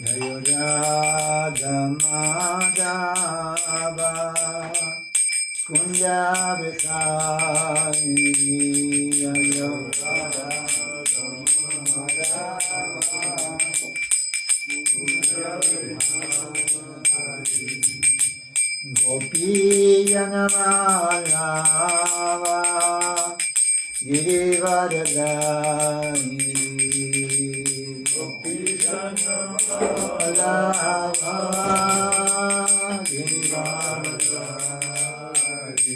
Yayo Radha Madhava Kunja Vichari Yayo Radha Gopi Janavalava Girivaradhari Gopi Janavalava Girivaradhari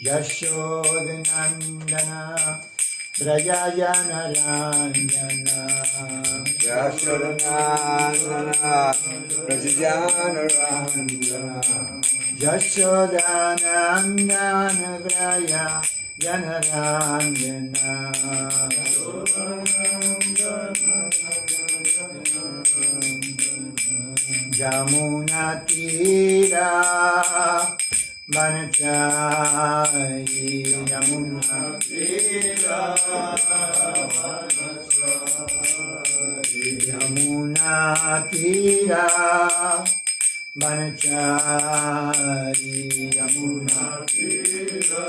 Yashodanandana Brajayana Ranjana Yashodanandana Brajayana Ranjana Yashodanandana Brajayana Ranjana Jamuna Tira Vanachari Yamuna Tira Yamuna Tira Vanachari Yamuna Tira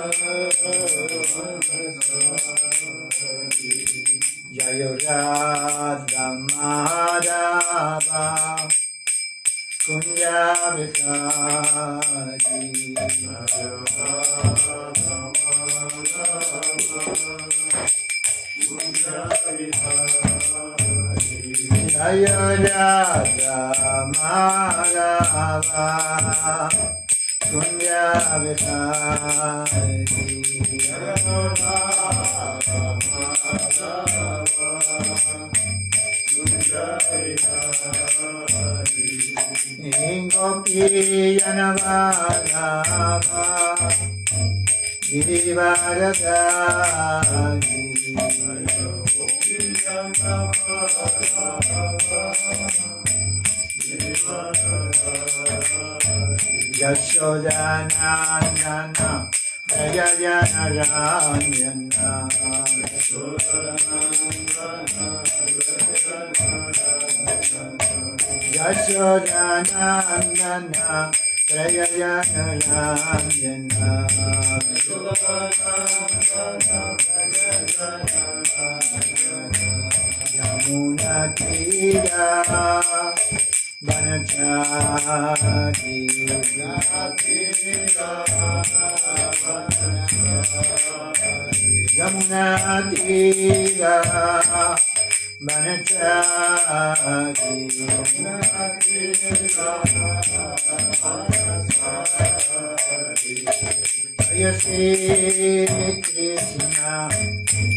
Jayo Radha Madhava Kunja Vichari Jaya Radha Madhava Kunja Vichari Gopi Janavalava Girivaradhari Yashodanandana Brajayana Ranjana Yashodanandana Brajayana Ranjana Yamuna Tira Vanachari Yamuna Tira Vanachari Jaya Shri Krishna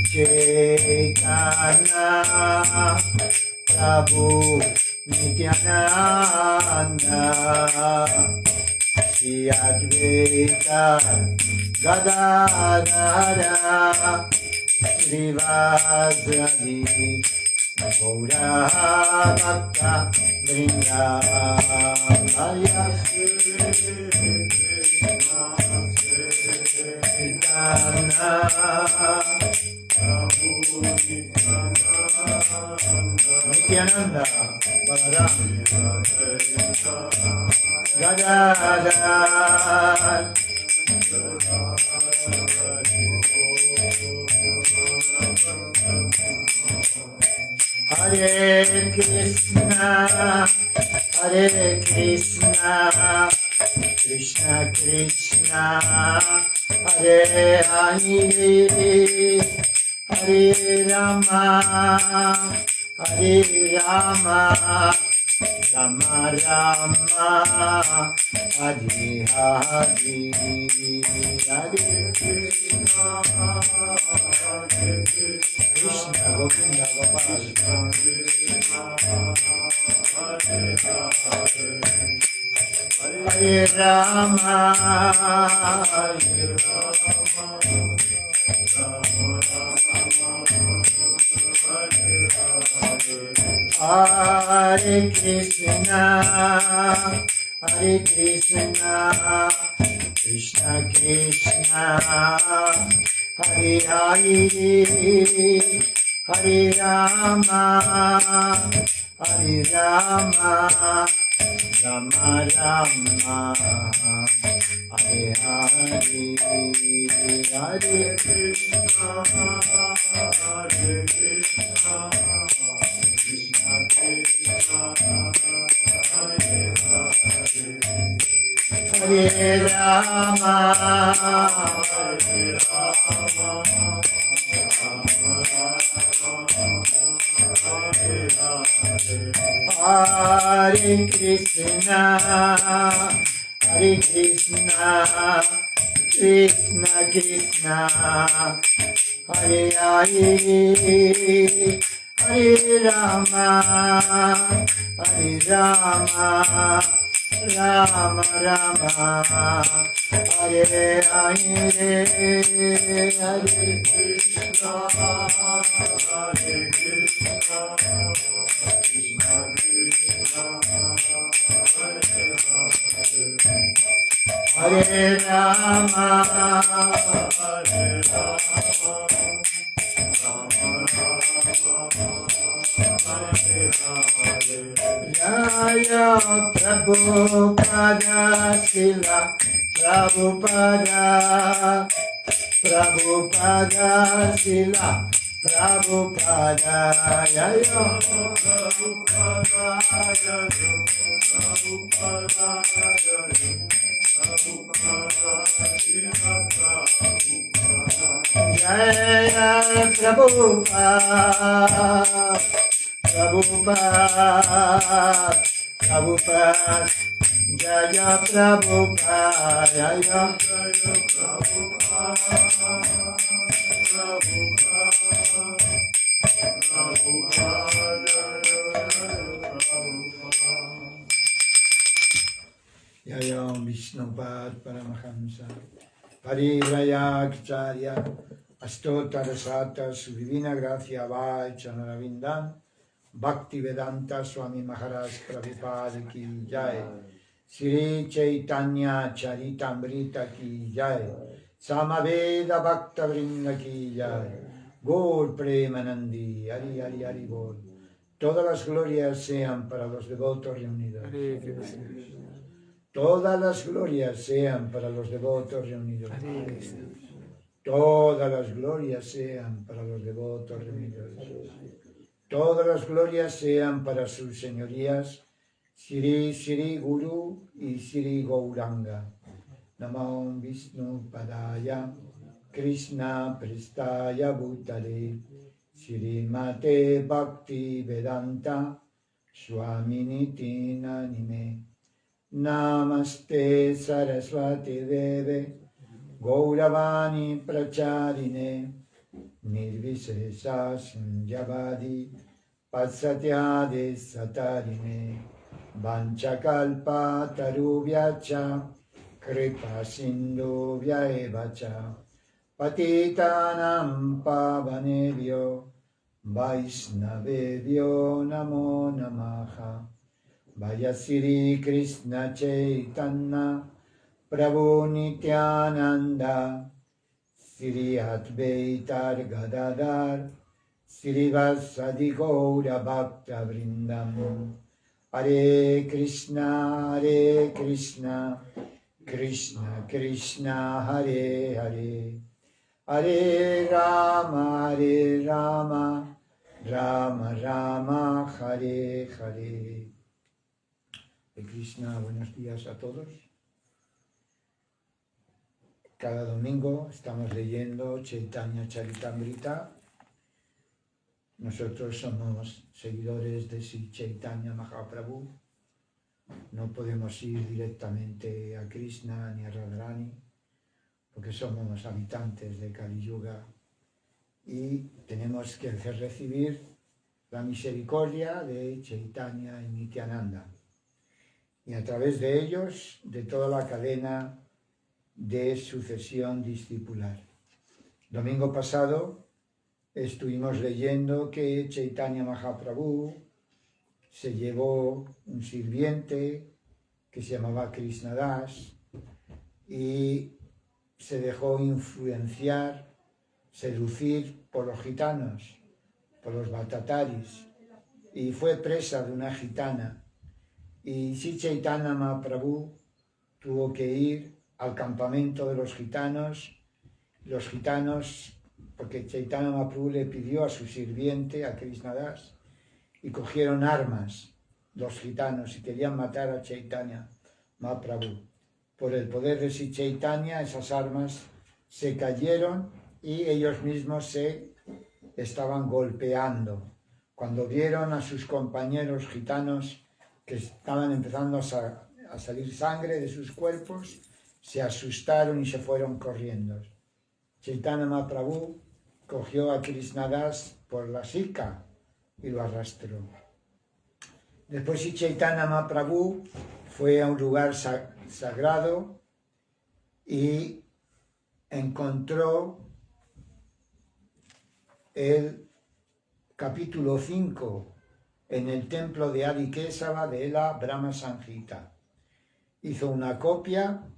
Chaitanya Prabhu Nityananda Shri Advaita Gadadhara Srivasadi Gaura Bhakta Vrinda Jaya Shri Chaitanya Nityananda Balaram Gadadhar Hare Krishna Krishna Krishna Hare Hare Hare Rama Rama Rama Hare Hare Hare Krishna Krishna Govinda Gopal Hare Rama Hare Krishna Krishna Krishna Hare Hare Hare Rama Hare Rama, Rama Rama, Hare Hare, Hare Krishna, Hare Krishna, Krishna Krishna, Hare Hare, Hare Rama, Hare Rama, Hare Krishna, Hare Krishna, Krishna Krishna, Hare Hare, Hare Rama, Hare Rama, Rama Rama, Hare Hare, Hare Krishna, Hare Krishna, Krishna Krishna, Hare Rama, Hare Rama, Rama Rama, Hare Hare. Jaya Prabhupada Sila Prabhupada, Prabhupada Sila Prabhupada, Jaya Prabhupada, Prabhupada, Prabhupada, Sila Prabhupada, Jaya Prabhupada, Prabhupada, Prabhupada, Jaya Prabhupada, Jaya Prabhupada, Jaya Vishnupad Paramahamsa, Parivrayacharya, Astottara Sata, su divina gracia vai, Chanaravindan, Bhakti Vedanta Swami Maharaj Prabhupada ki jai, Sri Chaitanya Charitamrita ki jai, Samaveda Bhakta Vrinda ki jai, Gaur Premanandi, Hari Hari Hari Bol. Todas las glorias sean para los devotos reunidos. Todas las glorias sean para los devotos reunidos. Todas las glorias sean para los devotos reunidos. Todas las glorias sean para sus señorías, Sri Sri Guru y Sri Gauranga. Namo Vishnu Padaya, Krishna Prestaya Bhutale, Sri Mate Bhakti Vedanta, Swaminiti Nanime. Namaste Saraswati Deve, Gauravani Pracharine, Nirvisesa Sanjavadi, Patsatyade Satarine, Vanchakalpa Tarubhyacha, Kripa Sindhu Vyaevacha, Patitanam Pavanebhyo, Vaishnavebhyo Namo Namaha. Vaya Sri Krishna Chaitanya, Prabhu Nityananda, Sri Advaitar Gadadhar, Sri Vasadi Gaura Bhakta Vrindam. Hare Krishna, Krishna Krishna, Hare Hare, Hare Rama, Rama Rama, Hare Hare. Krishna, buenos días a todos. Cada domingo estamos leyendo Chaitanya Charitamrita. Nosotros somos seguidores de Sri Chaitanya Mahaprabhu. No podemos ir directamente a Krishna ni a Radharani porque somos habitantes de Kali Yuga y tenemos que recibir la misericordia de Chaitanya y Nityananda. Y a través de ellos, de toda la cadena de sucesión discipular. Domingo pasado estuvimos leyendo que Chaitanya Mahaprabhu se llevó un sirviente que se llamaba Krishnadas y se dejó influenciar, seducir por los gitanos, por los batataris, y fue presa de una gitana. Y Sri Chaitanya Mahaprabhu tuvo que ir al campamento de los gitanos, porque Chaitanya Mahaprabhu le pidió a su sirviente, a Krishnadas, y cogieron armas los gitanos y querían matar a Chaitanya Mahaprabhu. Por el poder de Sri Chaitanya, esas armas se cayeron y ellos mismos se estaban golpeando. Cuando vieron a sus compañeros gitanos que estaban empezando a salir sangre de sus cuerpos, se asustaron y se fueron corriendo. Chaitanya Mahaprabhu cogió a Krishnadas por la sica y lo arrastró. Después Chaitanya Mahaprabhu fue a un lugar sagrado y encontró el capítulo 5 en el templo de Adi Kesava de la Brahma Samhita. Hizo una copia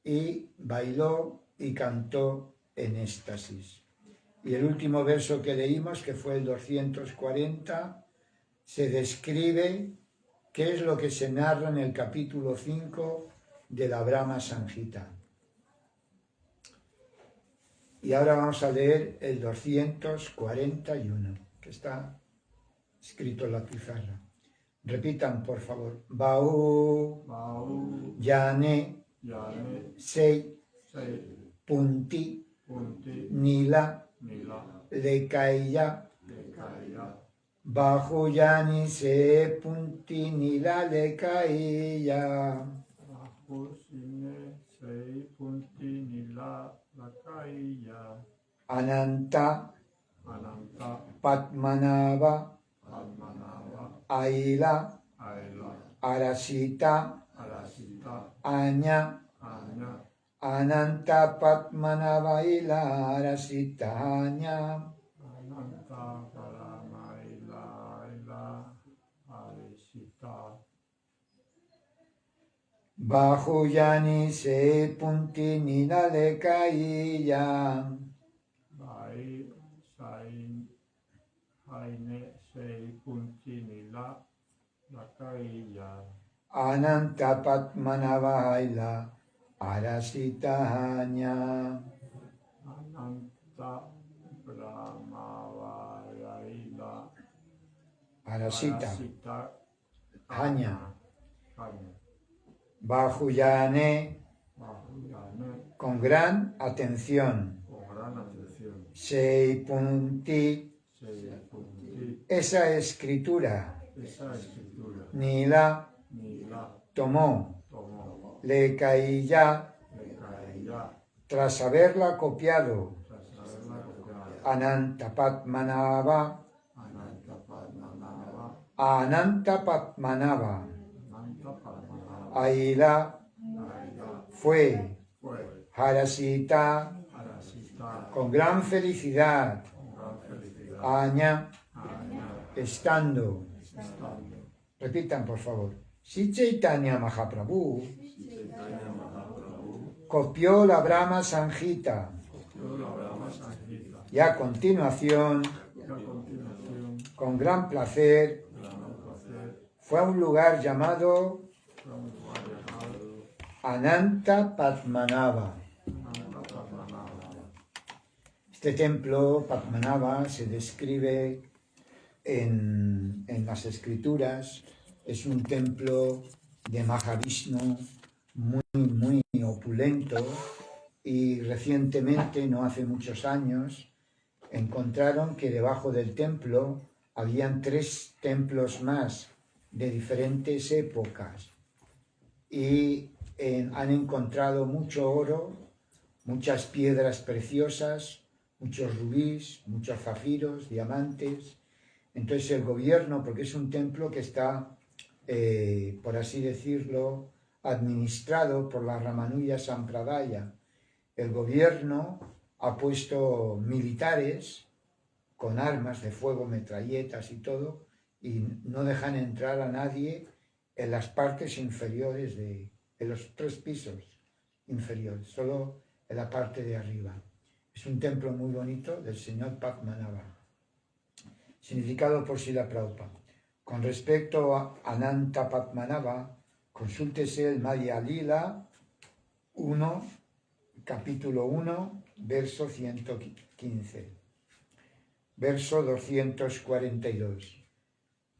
y bailó y cantó en éxtasis. Y el último verso que leímos, que fue el 240, se describe qué es lo que se narra en el capítulo 5 de la Brahma Samhita. Y ahora vamos a leer el 241, que está escrito en la pizarra. Repitan, por favor. Bau, Yane, Sei, Punti, Nila, Lekaya, Bajo Yani Se Punti Nila Lekaya. Ananta, Padmanava, Aila, Arasita, Anya, Ananta Padmanava Aila Arasita Anya. Bajo Yani Se Punti Nila Lekaya. Ananta Padmanava Aila Arasita Anya. Arasita Anya. Bajuyane, con gran atención. Seipunti, esa escritura. Nila, tomó. Lekaya, tras haberla copiado. Ananta Padmanava, Ananta Padmanava. Aila fue Harasita con gran felicidad. Aña estando. Repitan por favor. Sri Chaitanya Mahaprabhu copió la Brahma Samhita y a continuación, con gran placer, fue a un lugar llamado Ananta Padmanava. Este templo, Padmanava, se describe en las escrituras. Es un templo de Mahavishnu muy opulento, y recientemente, no hace muchos años, encontraron que debajo del templo habían 3 templos más de diferentes épocas, y han encontrado mucho oro, muchas piedras preciosas, muchos rubíes, muchos zafiros, diamantes. Entonces el gobierno, porque es un templo que está, por así decirlo, administrado por la Ramanuja Sampradaya, el gobierno ha puesto militares con armas de fuego, metralletas y todo, y no dejan entrar a nadie en las partes inferiores en los 3 pisos inferiores, solo en la parte de arriba. Es un templo muy bonito del señor Padmanava. Significado por Srila Prabhupada. Con respecto a Ananta Padmanabha, consúltese el Madhya Lila 1, capítulo 1, verso 115. Verso 242.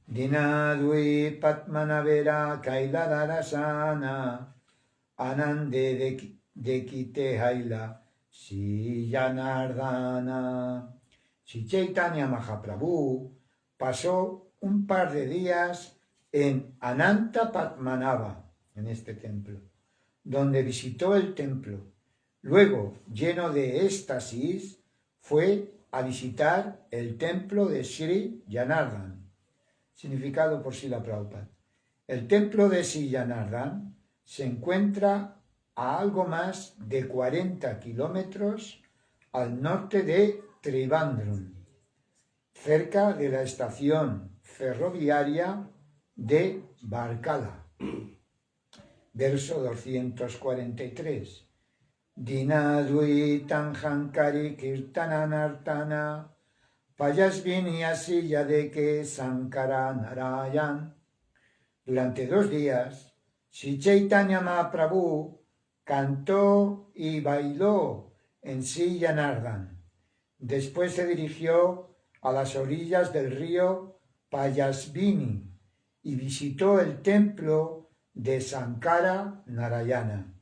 Dinadui Padmanabhera Kailadarasana Anande Dekite Haila Si Janardana. Si Chaitanya Mahaprabhu pasó un par de días en Ananta Padmanabha, en este templo, donde visitó el templo. Luego, lleno de éxtasis, fue a visitar el templo de Sri Janardhan. Significado por Srila Prabhupada. El templo de Sri Janardhan se encuentra a algo más de 40 kilómetros al norte de Trivandrum, cerca de la estación ferroviaria de Varkala. Verso 243. Dinadui Tanhankari Kirtananartana Payasvini Asilla de que Sankara Narayan. Durante 2 días, Sri Chaitanya Mahaprabhu cantó y bailó en Sri Janardhan. Después se dirigió a las orillas del río Payasvini y visitó el templo de Sankara Narayana.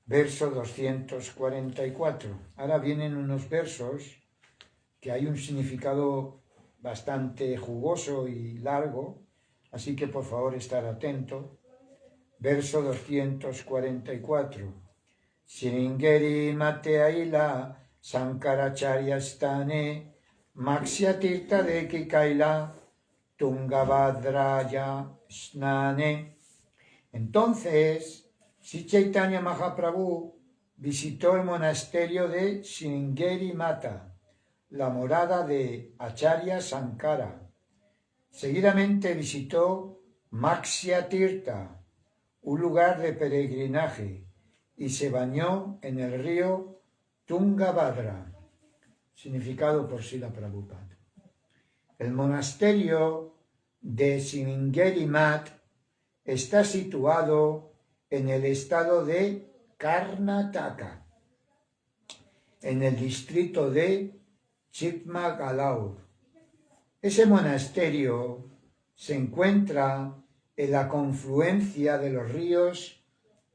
Verso 244. Ahora vienen unos versos que hay un significado bastante jugoso y largo, así que por favor estar atento. Verso 244. Sringeri Mateaila Sankaracharya Stane Maksyatirtha Deki Kaila Tungabhadraya Snane. Entonces, Sri Chaitanya Mahaprabhu visitó el monasterio de Sringeri Mata, la morada de Acharya Sankara. Seguidamente visitó Maksya Tirtha, un lugar de peregrinaje, y se bañó en el río Tungabhadra, significado por Srila Prabhupada. El monasterio de Sringeri Mat está situado en el estado de Karnataka, en el distrito de Chikmagalur. Ese monasterio se encuentra en la confluencia de los ríos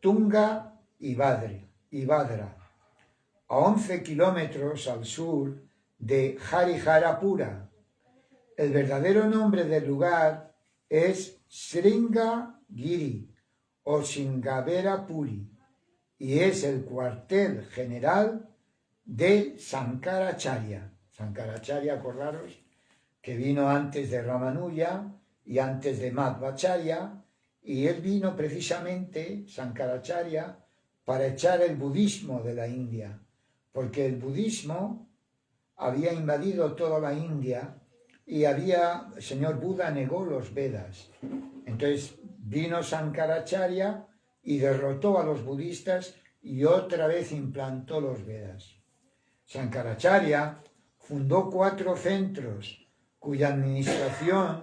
Tunga y Bhadra, a 11 kilómetros al sur de Hariharapura. El verdadero nombre del lugar es Sringagiri o Sringaverapuri y es el cuartel general de Sankaracharya. Sankaracharya, acordaros, que vino antes de Ramanuja y antes de Madhvacharya, y él vino precisamente, Sankaracharya, para echar el budismo de la India, porque el budismo había invadido toda la India y el señor Buda negó los Vedas. Entonces vino Sankaracharya y derrotó a los budistas y otra vez implantó los Vedas. Sankaracharya fundó 4 centros cuya administración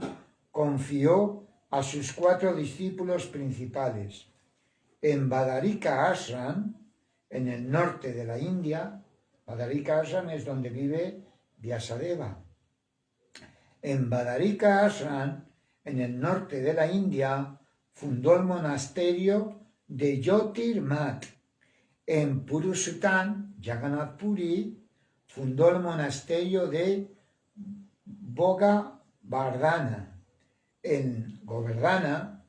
confió a sus 4 discípulos principales. En Badarika Ashram, en el norte de la India, Badarika Ashram es donde vive Vyasadeva. En Badarika Ashram, en el norte de la India, fundó el monasterio de Jyotirmat. En Purusuttan, Jagannath Puri, fundó el monasterio de Bogavardhana. En Govardhana.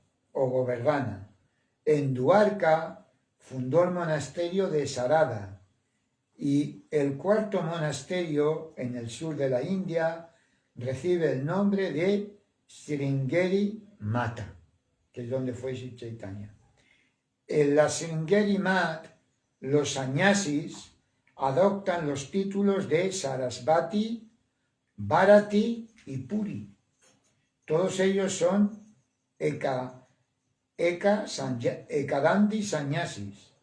En Dwarka fundó el monasterio de Sarada. Y el 4º monasterio en el sur de la India recibe el nombre de Sringeri Mata, que es donde fue Sri Chaitanya. En la Sringeri Mat, los sannyasis adoptan los títulos de Sarasvati, Bharati y Puri. Todos ellos son Ekadandi sannyasis,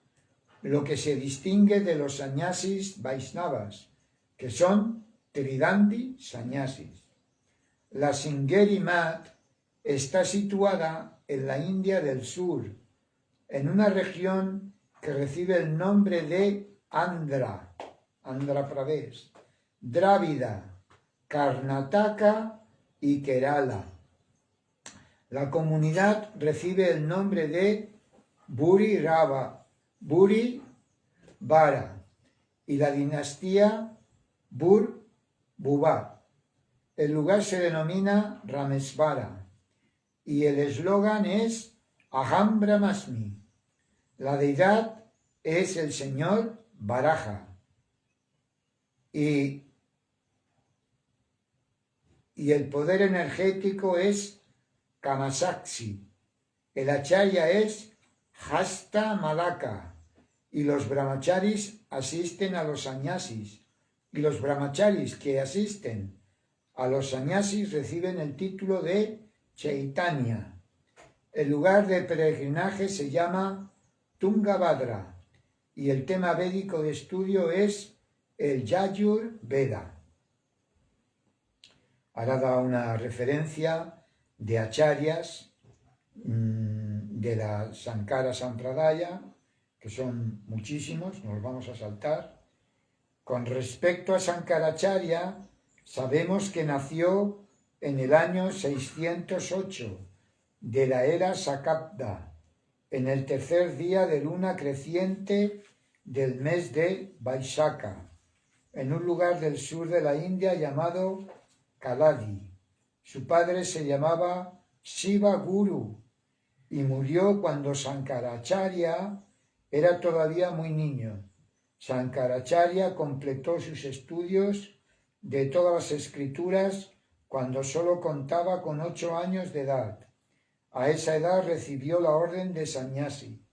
lo que se distingue de los sannyasis Vaisnavas, que son Tridandi sannyasis. La Sringeri Math está situada en la India del Sur, en una región que recibe el nombre de Andhra Pradesh, Drávida, Karnataka y Kerala. La comunidad recibe el nombre de Buri Vara y la dinastía Bhuva. El lugar se denomina Ramesvara y el eslogan es Aham Brahmasmi. La deidad es el señor Varaha y el poder energético es Kamasaksi. El acharya es Hasta Malaka y los brahmacharis asisten a los sannyasis y los brahmacharis que asisten a los sannyasis reciben el título de Chaitanya. El lugar de peregrinaje se llama Tungabhadra y el tema védico de estudio es el Yajur Veda. Ahora da una referencia de acharyas de la Sankara Sampradaya, que son muchísimos, nos vamos a saltar. Con respecto a Sankaracharya, sabemos que nació en el año 608 de la era Sakabda, en el tercer día de luna creciente del mes de Vaishaka, en un lugar del sur de la India llamado Kaladi. Su padre se llamaba Shiva Guru y murió cuando Sankaracharya era todavía muy niño. Sankaracharya completó sus estudios de todas las escrituras cuando solo contaba con 8 años de edad. A esa edad recibió la orden de sannyasi,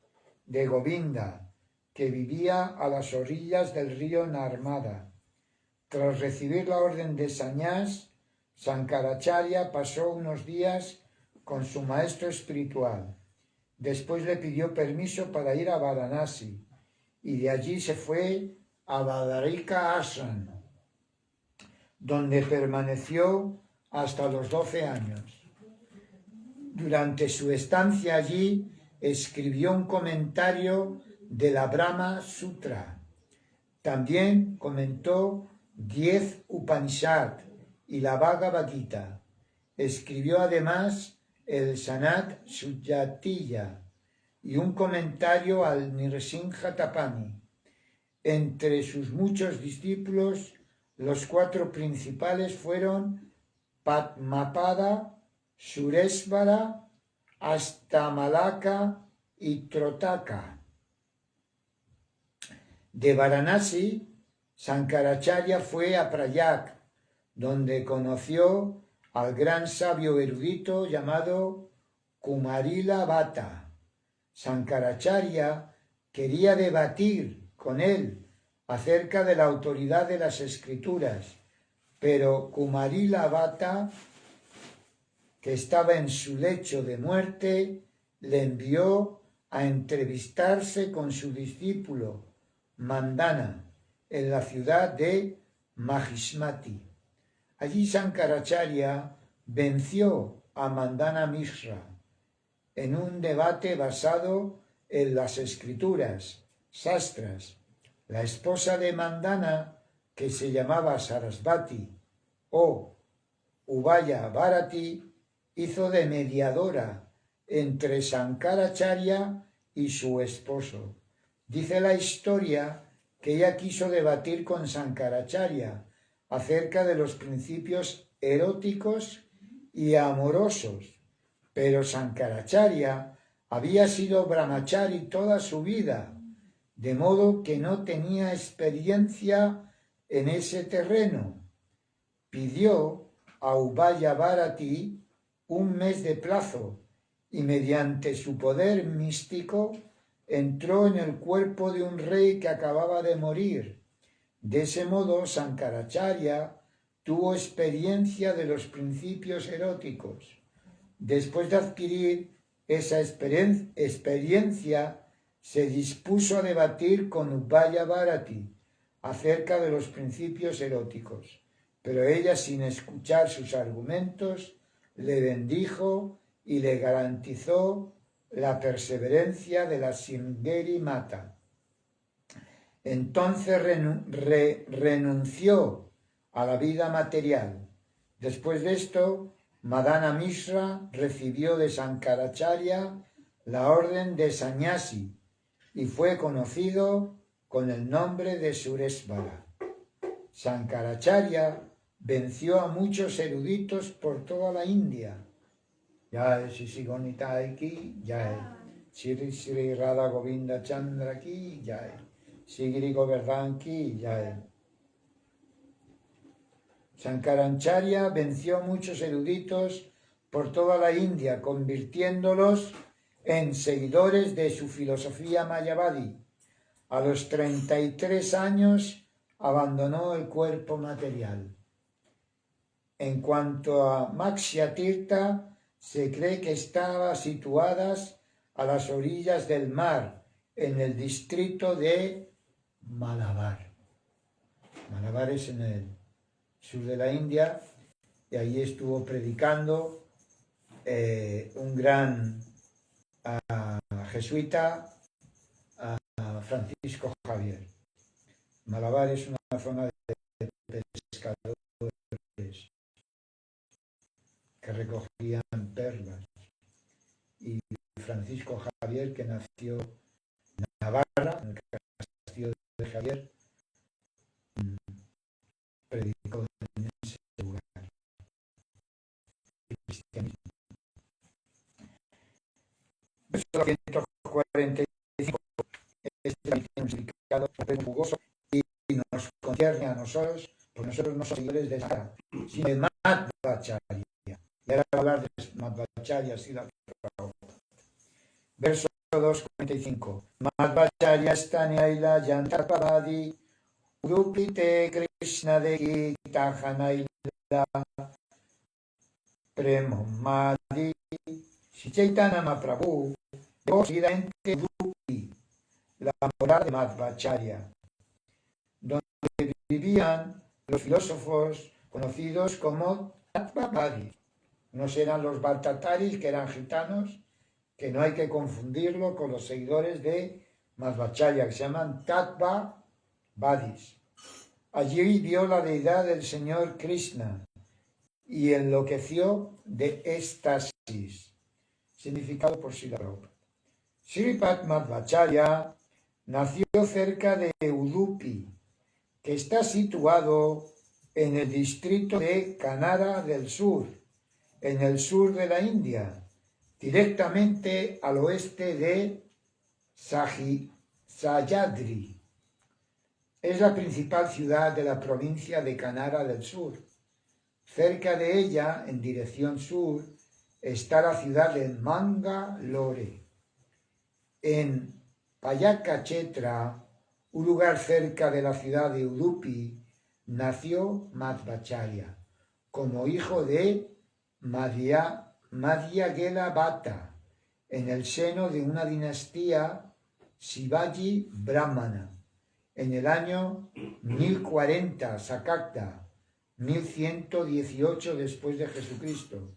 de Govinda, que vivía a las orillas del río Narmada. Tras recibir la orden de sannyas, Sankaracharya pasó unos días con su maestro espiritual. Después le pidió permiso para ir a Varanasi y de allí se fue a Badarika Ashram, donde permaneció hasta los 12 años. Durante su estancia allí escribió un comentario de la Brahma Sutra. También comentó 10 Upanishad y la Bhagavad Gita. Escribió además el Sanat Sujatiya y un comentario al Nrsimha Tapani. Entre sus muchos discípulos, los 4 principales fueron Padmapada, Suresvara, Astamalaka y Trotaka. De Varanasi, Sankaracharya fue a Prayag, donde conoció al gran sabio erudito llamado Kumarila Bhatta. Sankaracharya quería debatir con él acerca de la autoridad de las escrituras, pero Kumarila Bhatta, que estaba en su lecho de muerte, le envió a entrevistarse con su discípulo Mandana en la ciudad de Mahismati. Allí Sankaracharya venció a Mandana Mishra en un debate basado en las escrituras, Sastras. La esposa de Mandana, que se llamaba Sarasvati o Ubaya Bharati, hizo de mediadora entre Sankaracharya y su esposo. Dice la historia que ella quiso debatir con Sankaracharya acerca de los principios eróticos y amorosos, pero Sankaracharya había sido brahmachari toda su vida, de modo que no tenía experiencia en ese terreno. Pidió a Ubaya Bharati un mes de plazo y mediante su poder místico entró en el cuerpo de un rey que acababa de morir. De ese modo, Sankaracharya tuvo experiencia de los principios eróticos. Después de adquirir esa experiencia, se dispuso a debatir con Ubaya Bharati acerca de los principios eróticos. pero ella, sin escuchar sus argumentos, le bendijo y le garantizó la perseverancia de la Sringeri Mata. Entonces renunció a la vida material. Después de esto, Madana Mishra recibió de Sankaracharya la orden de Sannyasi y fue conocido con el nombre de Suresvara. Sankaracharya venció a muchos eruditos por toda la India. Jai Shri Gonitai ki Jai, Shri Shri Radha Govinda Chandra ki Jai, Shri Govardhan ki Jai. Sankaracharya venció a muchos eruditos por toda la India, convirtiéndolos en seguidores de su filosofía Mayavadi. A los 33 años abandonó el cuerpo material. En cuanto a Matsyatirtha, se cree que estaba situadas a las orillas del mar, en el distrito de Malabar. Malabar es en el sur de la India, y allí estuvo predicando un gran jesuita, Francisco Javier. Malabar es una zona de pescadores que recogían perlas, y Francisco Javier, que nació en Navarra, en el castillo de Javier, predicó en ese lugar el cristianismo. Verso 145. Este también tiene un significado jugoso y nos concierne a nosotros, porque nosotros no somos seguidores de Sara, sino de Madhvacharya. Y ahora hablar de Madhvacharya, Srila Prabhupada. Verso 245. Madhvacharya Stanaila Yantapavadi Udupite Krishna de Gita Hanaila Premomadi Sri Chaitanya Mahaprabhu llevó seguidamente Udupi, la morada de Madhvacharya, donde vivían los filósofos conocidos como Tattvavadis. Unos eran los Bhattataris, que eran gitanos, que no hay que confundirlo con los seguidores de Madhvacharya, que se llaman Tattvavadis. Allí vio la deidad del Señor Krishna y enloqueció de éxtasis. Significado por Srila Prabhupada. Sripad Madhvacharya nació cerca de Udupi, que está situado en el distrito de Kanara del Sur, en el sur de la India, directamente al oeste de Sahyadri. Es la principal ciudad de la provincia de Kanara del Sur. Cerca de ella, en dirección sur, está la ciudad de Mangalore. En Payakachetra, un lugar cerca de la ciudad de Udupi, nació Madhvacharya como hijo de Madhyagela Bhatta, en el seno de una dinastía Shivaji Brahmana, en el año 1040 Sakakta, 1118 después de Jesucristo.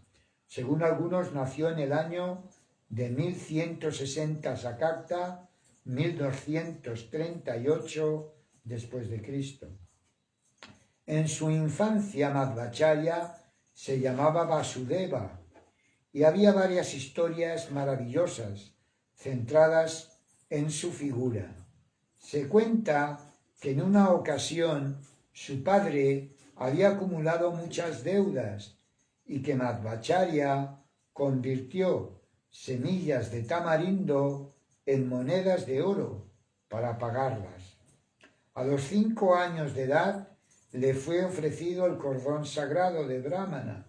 Según algunos, nació en el año de 1160 Sakakta, 1238 después de Cristo. En su infancia, Madhvacharya se llamaba Vasudeva, y había varias historias maravillosas centradas en su figura. Se cuenta que en una ocasión su padre había acumulado muchas deudas y que Madhvacharya convirtió semillas de tamarindo en monedas de oro para pagarlas. A los 5 años de edad le fue ofrecido el cordón sagrado de Brahmana,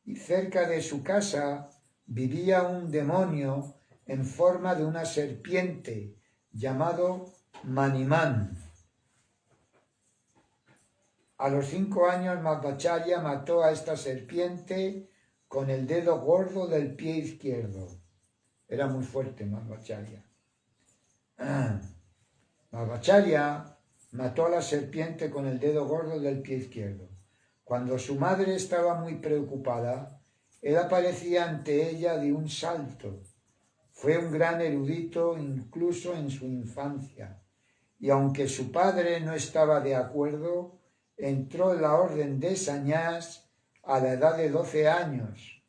y cerca de su casa vivía un demonio en forma de una serpiente llamado Maniman. A los 5 años Madhvacharya mató a esta serpiente con el dedo gordo del pie izquierdo. Era muy fuerte Madhvacharya. Madhvacharya mató a la serpiente con el dedo gordo del pie izquierdo. Cuando su madre estaba muy preocupada, él aparecía ante ella de un salto. Fue un gran erudito incluso en su infancia, y aunque su padre no estaba de acuerdo, entró en la orden de Sañás a la edad de 12 años,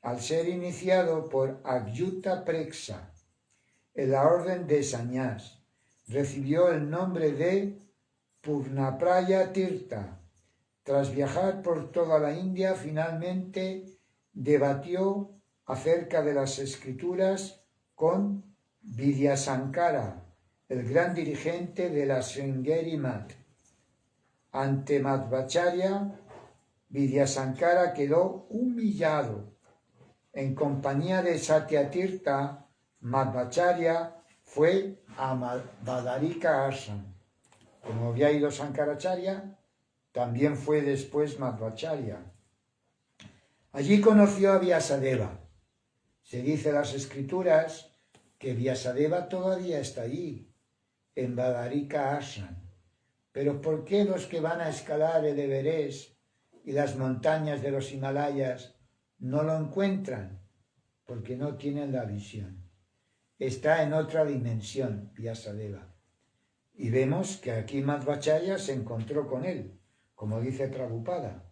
al ser iniciado por Agyuta Preksa. En la orden de Sañás recibió el nombre de Purnapraya Tirtha. Tras viajar por toda la India, finalmente debatió acerca de las escrituras con Vidyasankara, el gran dirigente de la Sringeri Math. Ante Madhvacharya, Vidyasankara quedó humillado. En compañía de Satyatirtha, Madhvacharya fue a Badarika Ashram. Como había ido Sankaracharya, también fue después Madhvacharya. Allí conoció a Vyasadeva. Se dice en las escrituras que Vyasadeva todavía está allí, en Badarika Ashram. Pero ¿por qué los que van a escalar el Everest y las montañas de los Himalayas no lo encuentran? Porque no tienen la visión. Está en otra dimensión, Vyasadeva. Y vemos que aquí Madhvacharya se encontró con él, como dice Prabhupada.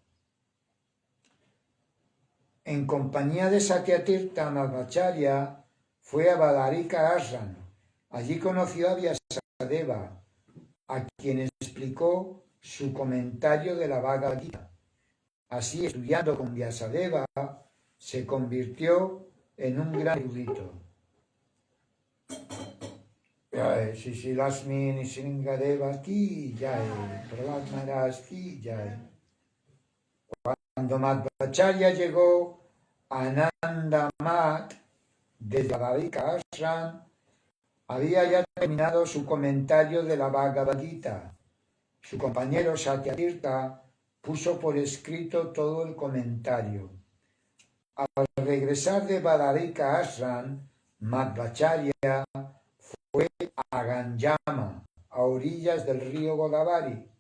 En compañía de Satyatirtha, Madhvacharya fue a Badarika Ashram. Allí conoció a Vyasadeva, a quien explicó su comentario de la Bhagavad Gita. Así, estudiando con Vyasadeva, se convirtió en un gran erudito. Sri Lakshmi Nrisingadeva ki jai, Prahlad Maharaj ki jai. Cuando Madhvacharya llegó a Nanda Math desde Badarika Ashram, había ya terminado su comentario de la Bhagavad Gita. Su compañero Satyatirtha puso por escrito todo el comentario. Al regresar de Badarika Ashram, Madhvacharya fue a Ganjama, a orillas del río Godavari.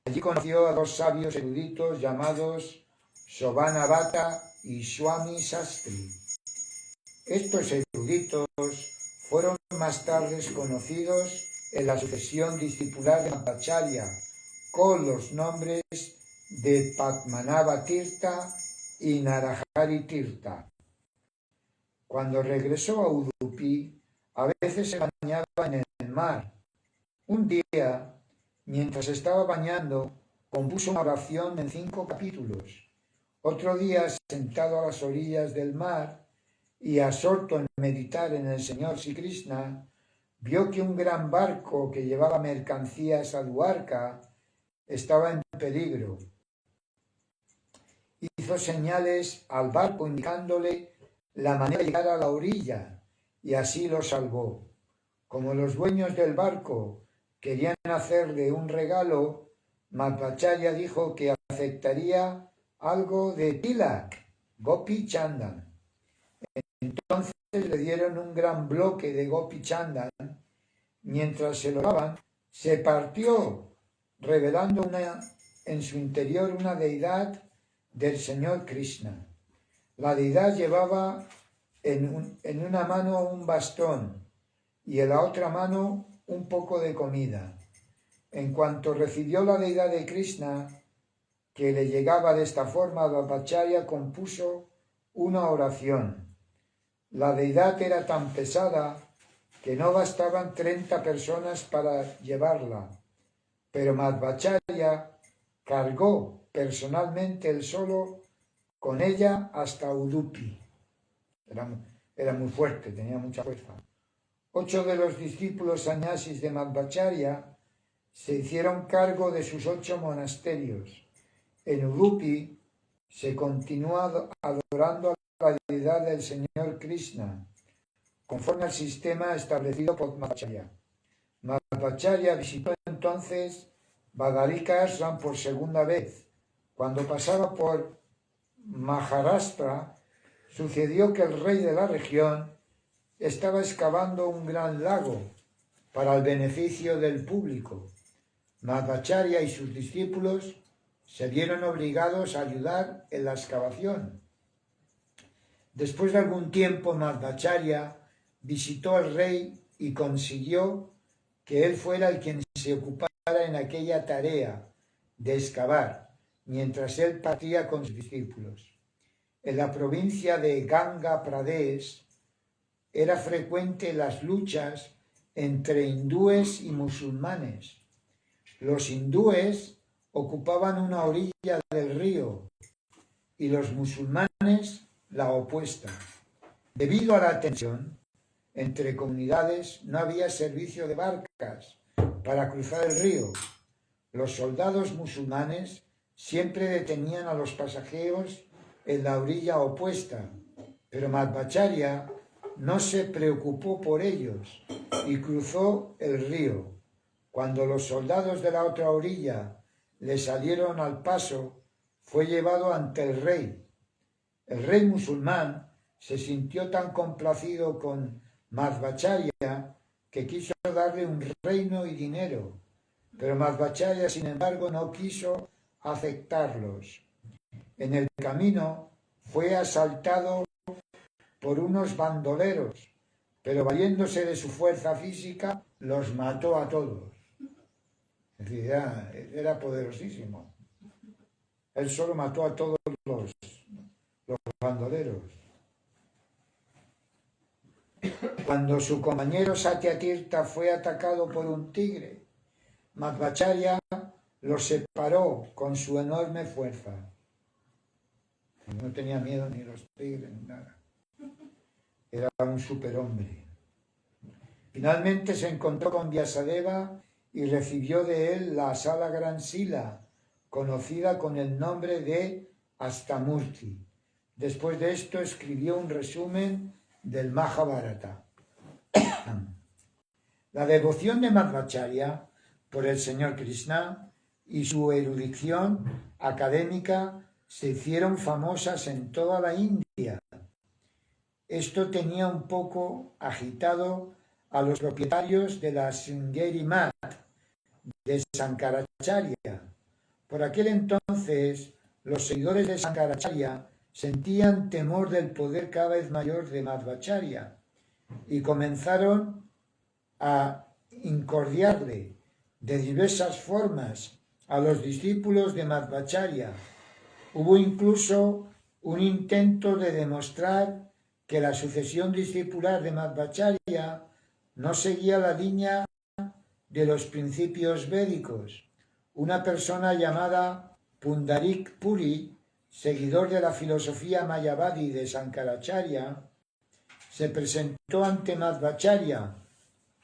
Allí conoció a dos sabios eruditos llamados Shobhanabhata y Swami Sastri. Estos eruditos fueron más tarde conocidos en la sucesión discipular de Madhvacharya con los nombres de Padmanabha Tirtha y Narahari Tirtha. Cuando regresó a Udupi, a veces se bañaba en el mar. Un día, mientras estaba bañando, compuso una oración en 5 capítulos. Otro día, sentado a las orillas del mar y absorto en meditar en el Señor Sri Krishna, vio que un gran barco que llevaba mercancías a Dwarka estaba en peligro. Hizo señales al barco indicándole la manera de llegar a la orilla, y así lo salvó. Como los dueños del barco querían hacerle un regalo, Madhvacharya dijo que aceptaría algo de tilak, Gopi Chandan. Entonces le dieron un gran bloque de Gopi Chandan. Mientras se lo daban, se partió, revelando en su interior una deidad del Señor Krishna. La deidad llevaba en una mano un bastón y en la otra mano un poco de comida. En cuanto recibió la deidad de Krishna, que le llegaba de esta forma, Madhvacharya compuso una oración. La deidad era tan pesada que no bastaban 30 personas para llevarla, pero Madhvacharya cargó personalmente él solo con ella hasta Udupi. Era muy fuerte, tenía mucha fuerza. 8 de los discípulos sannyasis de Madhvacharya se hicieron cargo de sus 8 monasterios. En Udupi se continuó adorando a la deidad del Señor Krishna, conforme al sistema establecido por Madhvacharya. Madhvacharya visitó entonces Badarika Ashram por segunda vez. Cuando pasaba por Maharashtra, sucedió que el rey de la región estaba excavando un gran lago para el beneficio del público. Madhvacharya y sus discípulos se vieron obligados a ayudar en la excavación. Después de algún tiempo, Madhvacharya visitó al rey y consiguió que él fuera el quien se ocupara en aquella tarea de excavar, mientras él partía con sus discípulos. En la provincia de Ganga Pradesh era frecuente las luchas entre hindúes y musulmanes. Los hindúes ocupaban una orilla del río y los musulmanes la opuesta. Debido a la tensión entre comunidades, no había servicio de barcas para cruzar el río. Los soldados musulmanes siempre detenían a los pasajeros en la orilla opuesta, pero Madhvacharya no se preocupó por ellos y cruzó el río. Cuando los soldados de la otra orilla le salieron al paso, fue llevado ante el rey. El rey musulmán se sintió tan complacido con Madhvacharya que quiso darle un reino y dinero, pero Madhvacharya, sin embargo, no quiso aceptarlos. En el camino fue asaltado por unos bandoleros, pero valiéndose de su fuerza física, los mató a todos. Es decir, era poderosísimo. Él solo mató a todos los bandoleros. Cuando su compañero Satyatirtha fue atacado por un tigre, Madhvacharya lo separó con su enorme fuerza. No tenía miedo ni los tigres ni nada. Era un superhombre. Finalmente se encontró con Vyasadeva y recibió de él la Sala Gran Sila, conocida con el nombre de Astamurti. Después de esto escribió un resumen del Mahabharata. La devoción de Madhvacharya por el Señor Krishna y su erudición académica se hicieron famosas en toda la India. Esto tenía un poco agitado a los propietarios de la Sringeri Math de Sankaracharya. Por aquel entonces, los seguidores de Sankaracharya sentían temor del poder cada vez mayor de Madhvacharya y comenzaron a incordiarle de diversas formas a los discípulos de Madhvacharya. Hubo incluso un intento de demostrar que la sucesión discipular de Madhvacharya no seguía la línea de los principios védicos. Una persona llamada Pundarik Puri, seguidor de la filosofía Mayavadi de Sankaracharya, se presentó ante Madhvacharya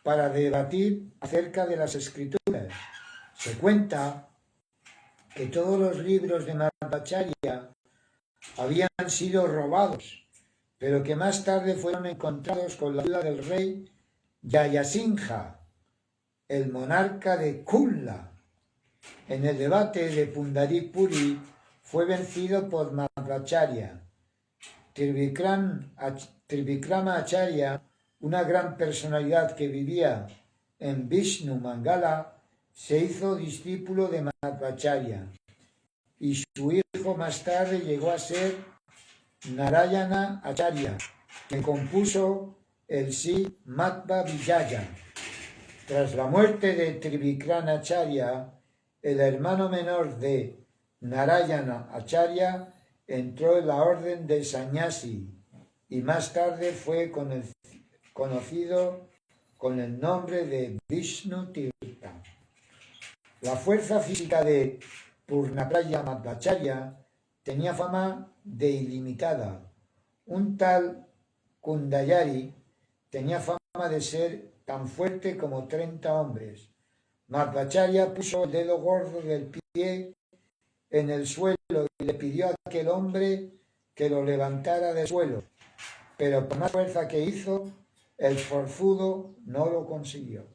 para debatir acerca de las escrituras. Se cuenta que todos los libros de Madhvacharya habían sido robados, pero que más tarde fueron encontrados con la ayuda del rey Jayasingha, el monarca de Kulla. En el debate de Pundarik Puri fue vencido por Madhvacharya. Trivikrama Acharya, una gran personalidad que vivía en Vishnu Mangala, se hizo discípulo de Madhvacharya y su hijo más tarde llegó a ser Narayana Acharya, que compuso el Sri Madhva Vijaya. Tras la muerte de Trivikrama Acharya, el hermano menor de Narayana Acharya entró en la orden de Sannyasi y más tarde fue conocido con el nombre de Vishnu Tirtha. La fuerza física de Purnapraya Madhvacharya tenía fama de ilimitada. Un tal Kundayari tenía fama de ser tan fuerte como 30 hombres. Madhvacharya puso el dedo gordo del pie en el suelo y le pidió a aquel hombre que lo levantara del suelo, pero por más fuerza que hizo, el forzudo no lo consiguió.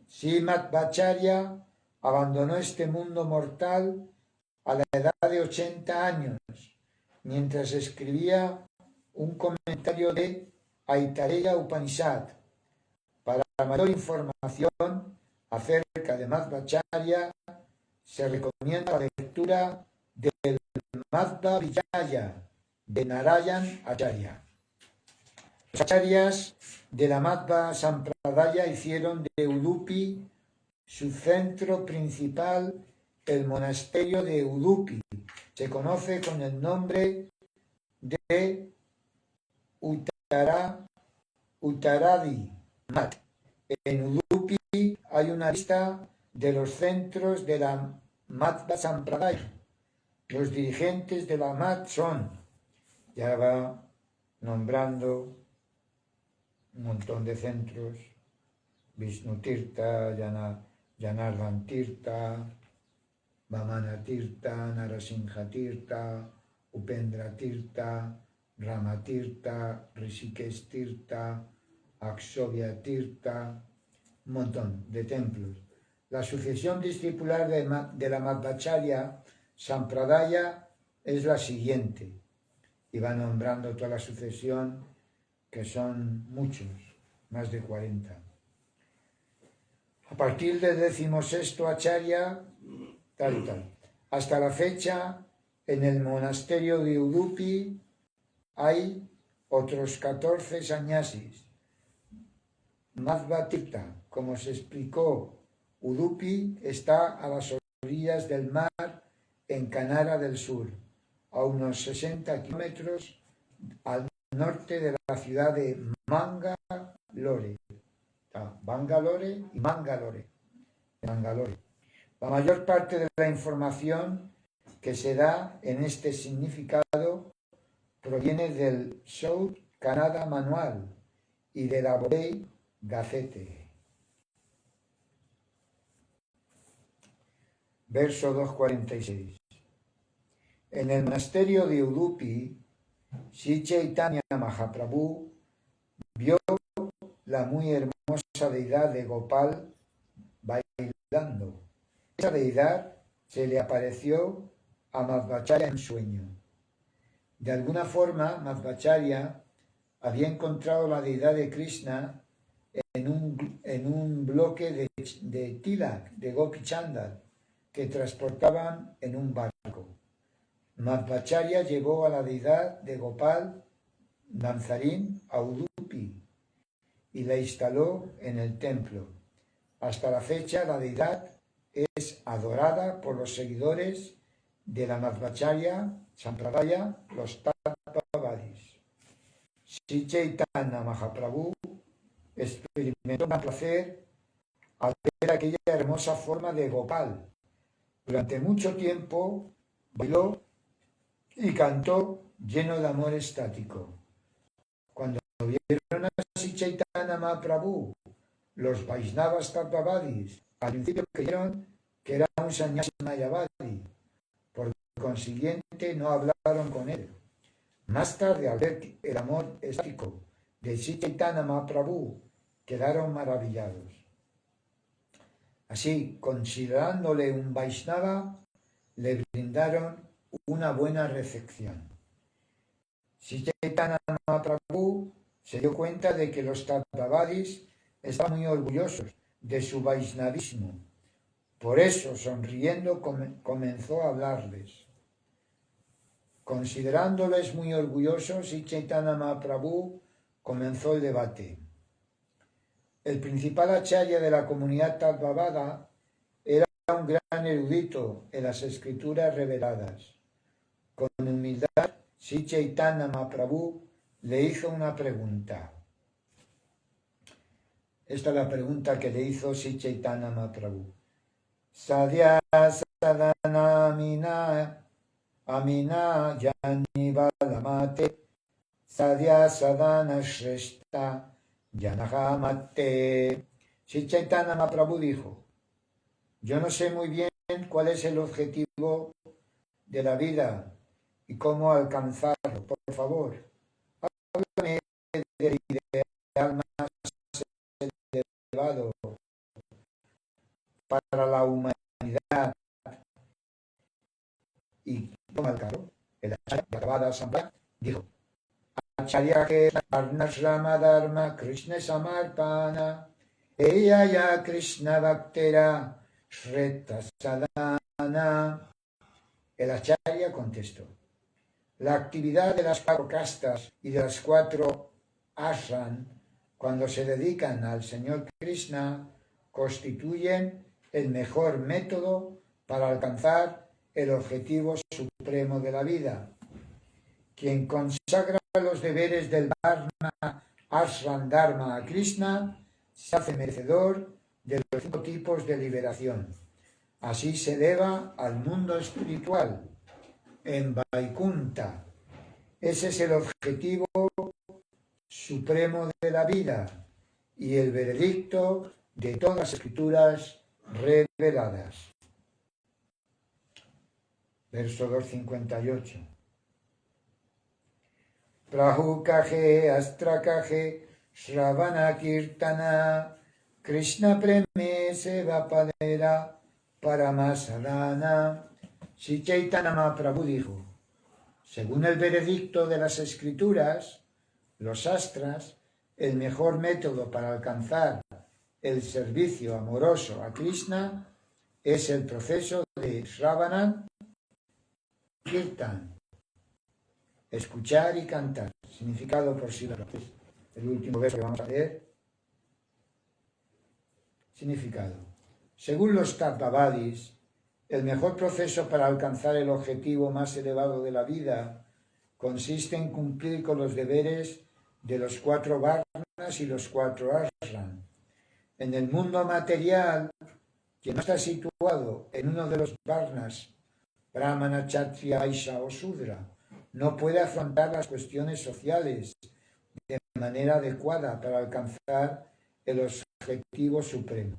Sri Madhvacharya abandonó este mundo mortal a la edad de 80 años, mientras escribía un comentario de Aitareya Upanishad. Para mayor información acerca de Madhvacharya, se recomienda la lectura del Madhva Vijaya de Narayan Acharya. Los acharyas de la Madhva Sampradaya hicieron de Udupi su centro principal, el monasterio de Udupi. Se conoce con el nombre de Uttaradi Math. En Udupi hay una lista de los centros de la Madhva Sampradaya. Los dirigentes de la Madhva son, ya va nombrando un montón de centros: Vishnu Tirtha, Janardhan Tirtha, Vamana Tirtha, Narasimha Tirtha, Upendra Tirtha, Rama Tirtha, Rishikesh Tirtha, Akshobhya Tirtha, un montón de templos. La sucesión discipular de la Madhvacharya Sampradaya es la siguiente, y va nombrando toda la sucesión, que son muchos, más de 40. A partir del 16º Acharya, tal y tal. Hasta la fecha, en el monasterio de Udupi hay otros 14 sannyasis. Madhva Tirtha, como se explicó, Udupi está a las orillas del mar en Kanara del Sur, a unos 60 kilómetros al norte de la ciudad de Mangalore. Bangalore y Mangalore. La mayor parte de la información que se da en este significado proviene del South Kannada Manual y de la Bombay Gazette. Verso 246. En el monasterio de Udupi, Sri Chaitanya Mahaprabhu vio la muy hermosa deidad de Gopal bailando. Esa deidad se le apareció a Madhvacharya en sueño. De alguna forma, Madhvacharya había encontrado la deidad de Krishna en un bloque de tilak, de Gopi Chandal, que transportaban en un barco. Madhvacharya llevó a la deidad de Gopal danzarín a Udupi y la instaló en el templo. Hasta la fecha, la deidad es adorada por los seguidores de la Madhvacharya Sampradaya, los Tattvavadis. Sri Chaitanya Mahaprabhu experimentó un placer al ver aquella hermosa forma de Gopal. Durante mucho tiempo bailó y cantó lleno de amor estático. Cuando vieron a Sri Chaitanya Mahaprabhu, los Vaishnavas Tattvavadis al principio creyeron que era un sannyasi mayavadi. Por consiguiente, no hablaron con él. Más tarde, al ver el amor estático de Sri Chaitanya Mahaprabhu, quedaron maravillados. Así, considerándole un Vaishnava, le brindaron una buena recepción. Sri Chaitanya Mahaprabhu se dio cuenta de que los Tattvavadis estaban muy orgullosos de su Vaishnavismo. Por eso, sonriendo, comenzó a hablarles. Considerándoles muy orgullosos, Sri Chaitanya Mahaprabhu comenzó el debate. El principal acharya de la comunidad Tattvavada era un gran erudito en las escrituras reveladas. Con humildad, Sri Chaitanya Mahaprabhu le hizo una pregunta. Esta es la pregunta que le hizo Sri Chaitanya Mahaprabhu. Sadhya sadhana amina jani balamate sadhya sadhana shrestha janaha mate. Sri Chaitanya Mahaprabhu dijo: yo no sé muy bien cuál es el objetivo de la vida y cómo alcanzarlo. Por favor, háblame del ideal más elevado para la humanidad. Y toma el carro, el Acharya Sampradaya dijo: Acharya que Varnashrama Dharma Krishna Samarpana Eya ya Krishna Bhaktera Shreta Sadhana Sadhana. El acharya contestó: la actividad de las 4 castas y de las 4 ashram, cuando se dedican al Señor Krishna, constituyen el mejor método para alcanzar el objetivo supremo de la vida. Quien consagra los deberes del Varna Ashram Dharma a Krishna se hace merecedor de los 5 tipos de liberación. Así se eleva al mundo espiritual, en Vaikunta. Ese es el objetivo supremo de la vida y el veredicto de todas las escrituras reveladas. Verso 258. Prahukaje astrakaje Shravana Kirtana Krishna Preme Seva Padera Paramasadhana. Sri Chaitanya Mahaprabhu dijo: según el veredicto de las escrituras, los astras, el mejor método para alcanzar el servicio amoroso a Krishna es el proceso de Shravana Kirtan, escuchar y cantar. Significado por sí, el último verso que vamos a leer. Significado: según los Tattvavadis, el mejor proceso para alcanzar el objetivo más elevado de la vida consiste en cumplir con los deberes de los 4 varnas y los 4 ashram. En el mundo material, quien no está situado en uno de los varnas, brahmana, kshatriya, vaishya o shudra, no puede afrontar las cuestiones sociales de manera adecuada para alcanzar el objetivo supremo.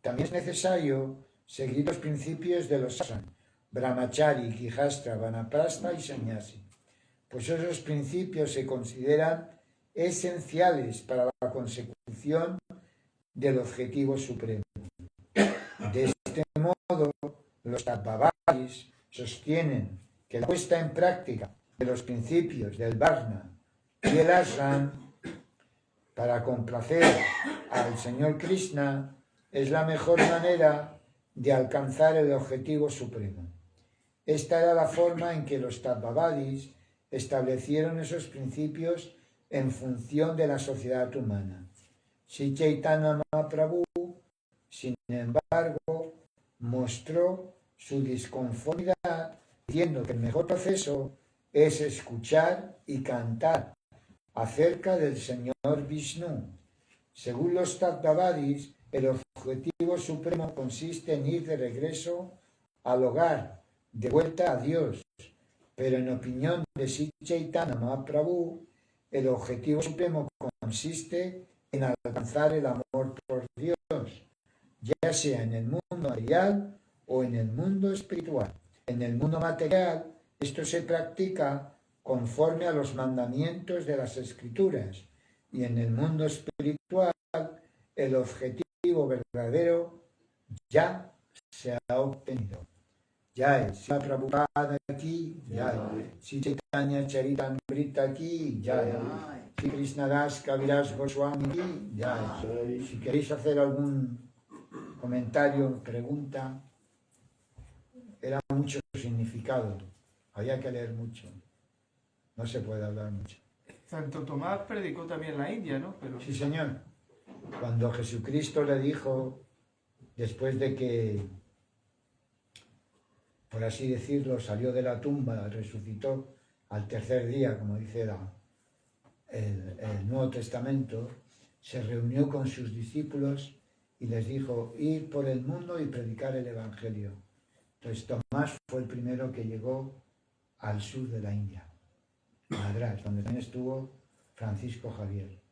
También es necesario seguir los principios de los ashram, brahmachari, grijastra, vanaprastha y sannyasi, pues esos principios se consideran esenciales para la consecución del objetivo supremo. De este modo, los Tattvavadis sostienen que la puesta en práctica de los principios del Varna y el Ashram para complacer al Señor Krishna es la mejor manera de alcanzar el objetivo supremo. Esta era la forma en que los Tattvavadis establecieron esos principios en función de la sociedad humana. Sri Chaitanya Mahaprabhu, sin embargo, mostró su disconformidad diciendo que el mejor proceso es escuchar y cantar acerca del Señor Vishnu. Según los Tattvavadis, el objetivo supremo consiste en ir de regreso al hogar, de vuelta a Dios. Pero en opinión de Sri Chaitanya Mahaprabhu, el objetivo supremo consiste en alcanzar el amor por Dios, ya sea en el mundo material o en el mundo espiritual. En el mundo material, esto se practica conforme a los mandamientos de las Escrituras, y en el mundo espiritual, el objetivo verdadero ya se ha obtenido. Jai, Srila Prabhupada aquí, Jai, Sri Chaitanya Charitamrita aquí, Jai, Sri Krishnadas Kaviraj Goswami aquí, Jai. Si queréis hacer algún comentario, pregunta, era mucho significado, había que leer mucho, no se puede hablar mucho. Santo Tomás predicó también en la India, ¿no? Pero... Sí, señor. Cuando Jesucristo le dijo, después de que, por así decirlo, salió de la tumba, resucitó al tercer día, como dice el Nuevo Testamento, se reunió con sus discípulos y les dijo: ir por el mundo y predicar el Evangelio. Entonces Tomás fue el primero que llegó al sur de la India, Madrás, donde también estuvo Francisco Javier.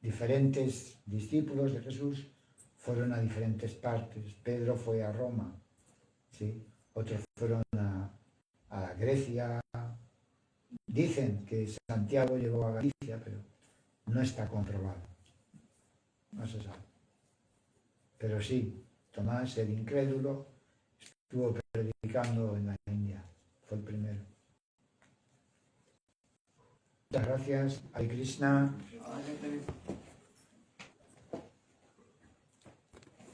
Diferentes discípulos de Jesús fueron a diferentes partes. Pedro fue a Roma, ¿sí? Otros fueron a Grecia. Dicen que Santiago llegó a Galicia, pero no está comprobado. No se sabe. Pero sí, Tomás, el incrédulo, estuvo predicando en la India. Fue el primero. Muchas gracias. Hare Krishna.